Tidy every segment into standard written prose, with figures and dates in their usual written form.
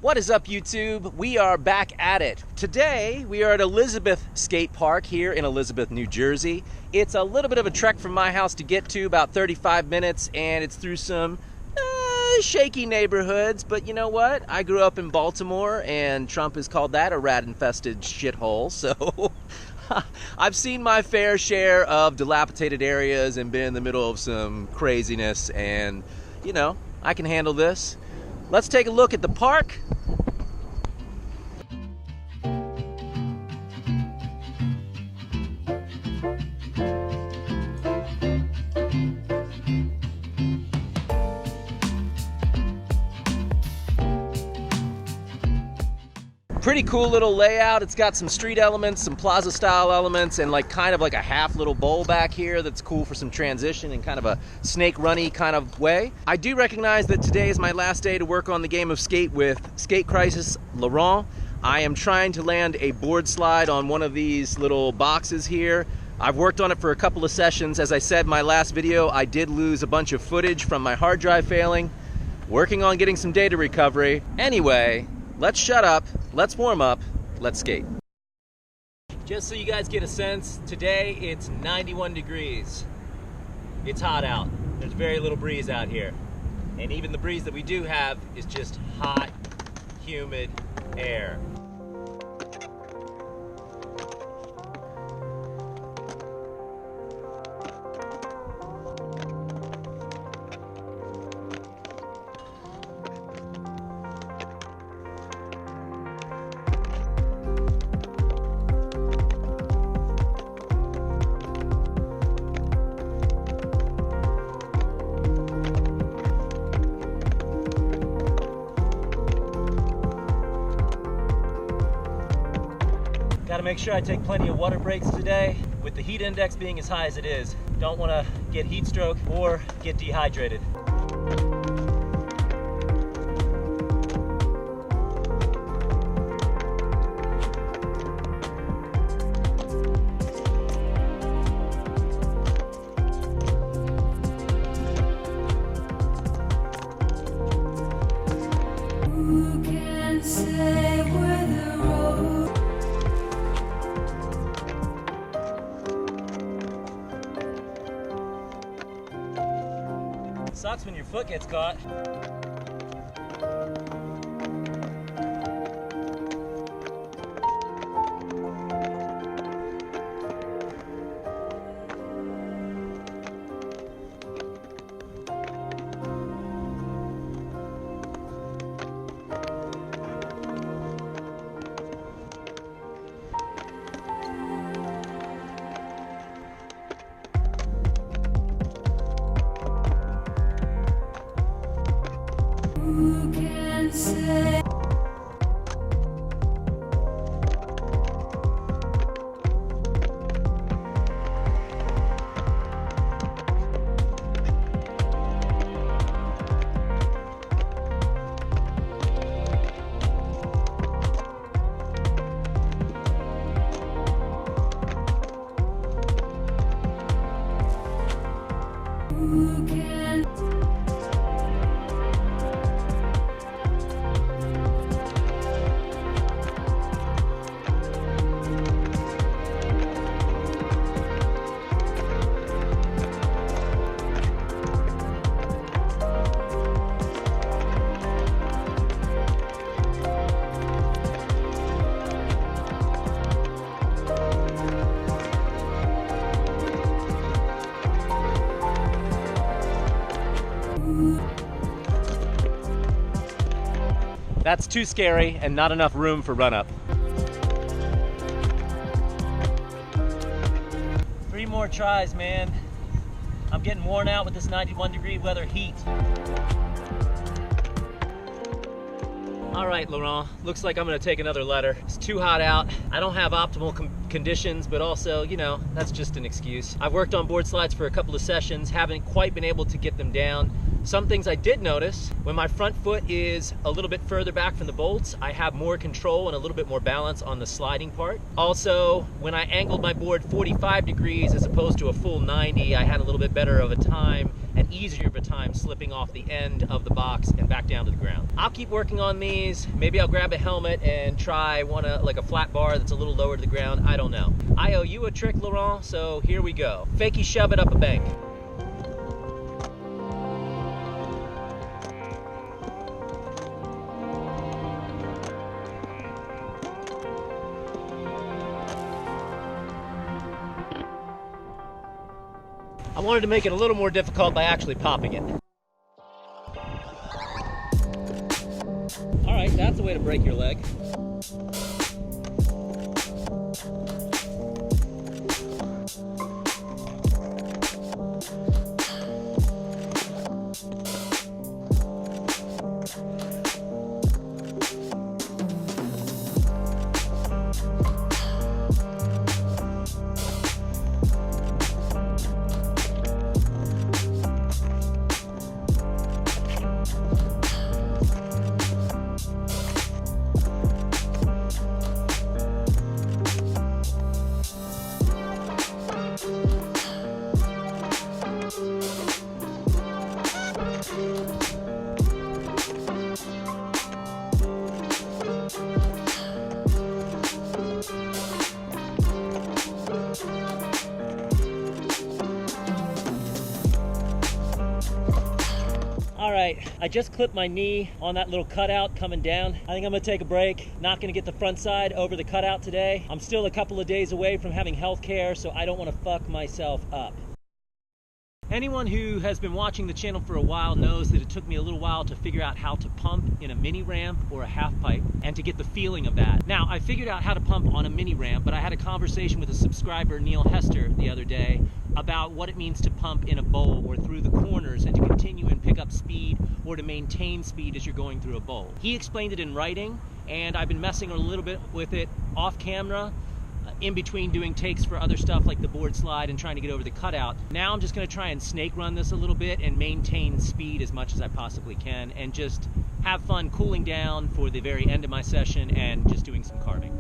What is up, YouTube? We are back at it. Today, we are at Elizabeth Skate Park here in Elizabeth, New Jersey. It's a little bit of a trek from my house to get to, about 35 minutes, and it's through some shaky neighborhoods, but you know what? I grew up in Baltimore, and Trump has called that a rat-infested shithole, so I've seen my fair share of dilapidated areas and been in the middle of some craziness, and, you know, I can handle this. Let's take a look at the park. Pretty cool little layout. It's got some street elements, some plaza style elements, and kind of like a half little bowl back here that's cool for some transition in kind of a snake runny kind of way. I do recognize that today is my last day to work on the game of skate with Skate Crisis Laurent. I am trying to land a board slide on one of these little boxes here. I've worked on it for a couple of sessions. As I said in my last video, I did lose a bunch of footage from my hard drive failing. Working on getting some data recovery. Anyway, let's shut up, let's warm up, let's skate. Just so you guys get a sense, today it's 91 degrees. It's hot out. There's very little breeze out here. And even the breeze that we do have is just hot, humid air. Gotta make sure I take plenty of water breaks today. With the heat index being as high as it is, don't wanna get heat stroke or get dehydrated. Who can say where the road Sucks when your foot gets caught. Who can say? Who can? That's too scary and not enough room for run-up. 3 more tries, man. I'm getting worn out with this 91-degree weather heat. All right, Laurent, looks like I'm gonna take another letter. It's too hot out. I don't have optimal conditions, but also, you know, that's just an excuse. I've worked on board slides for a couple of sessions, haven't quite been able to get them down. Some things I did notice, when my front foot is a little bit further back from the bolts, I have more control and a little bit more balance on the sliding part. Also, when I angled my board 45 degrees as opposed to a full 90, I had a little bit better of a time an easier of a time slipping off the end of the box and back down to the ground. I'll keep working on these. Maybe I'll grab a helmet and try one like a flat bar that's a little lower to the ground. I don't know. I owe you a trick, Laurent, so here we go. Fakey shove it up a bank. I wanted to make it a little more difficult by actually popping it. All right, that's a way to break your leg. All right, I just clipped my knee on that little cutout coming down. I think I'm gonna take a break. Not gonna get the front side over the cutout today. I'm still a couple of days away from having health care, so I don't wanna fuck myself up. Anyone who has been watching the channel for a while knows that it took me a little while to figure out how to pump in a mini ramp or a half pipe and to get the feeling of that. Now, I figured out how to pump on a mini ramp, but I had a conversation with a subscriber, Neil Hester, the other day about what it means to pump in a bowl or through the corners and to continue and pick up speed or to maintain speed as you're going through a bowl. He explained it in writing, and I've been messing a little bit with it off camera, in between doing takes for other stuff like the board slide and trying to get over the cutout. Now I'm just gonna try and snake run this a little bit and maintain speed as much as I possibly can and just have fun cooling down for the very end of my session and just doing some carving.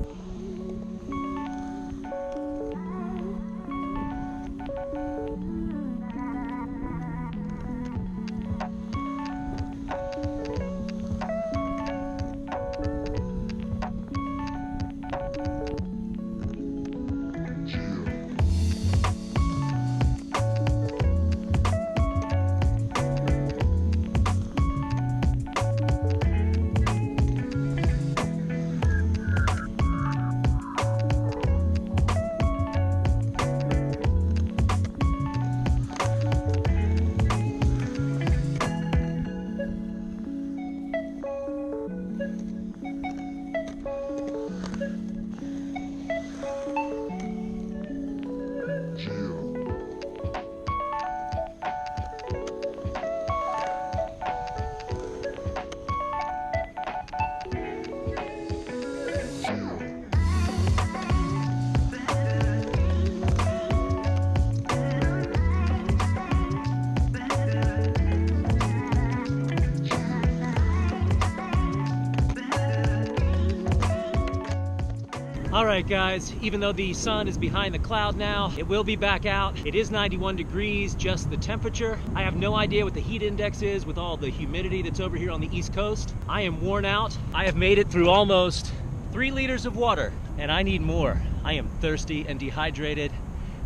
All right, guys, even though the sun is behind the cloud now, it will be back out. It is 91 degrees, just the temperature. I have no idea what the heat index is with all the humidity that's over here on the East Coast. I am worn out. I have made it through almost 3 liters of water, and I need more. I am thirsty and dehydrated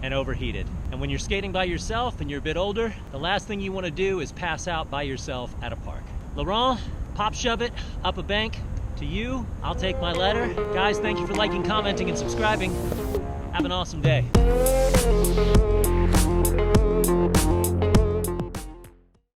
and overheated. And when you're skating by yourself and you're a bit older, the last thing you want to do is pass out by yourself at a park. Laurent, pop shove it up a bank. To you, I'll take my letter. Guys, thank you for liking, commenting, and subscribing. Have an awesome day.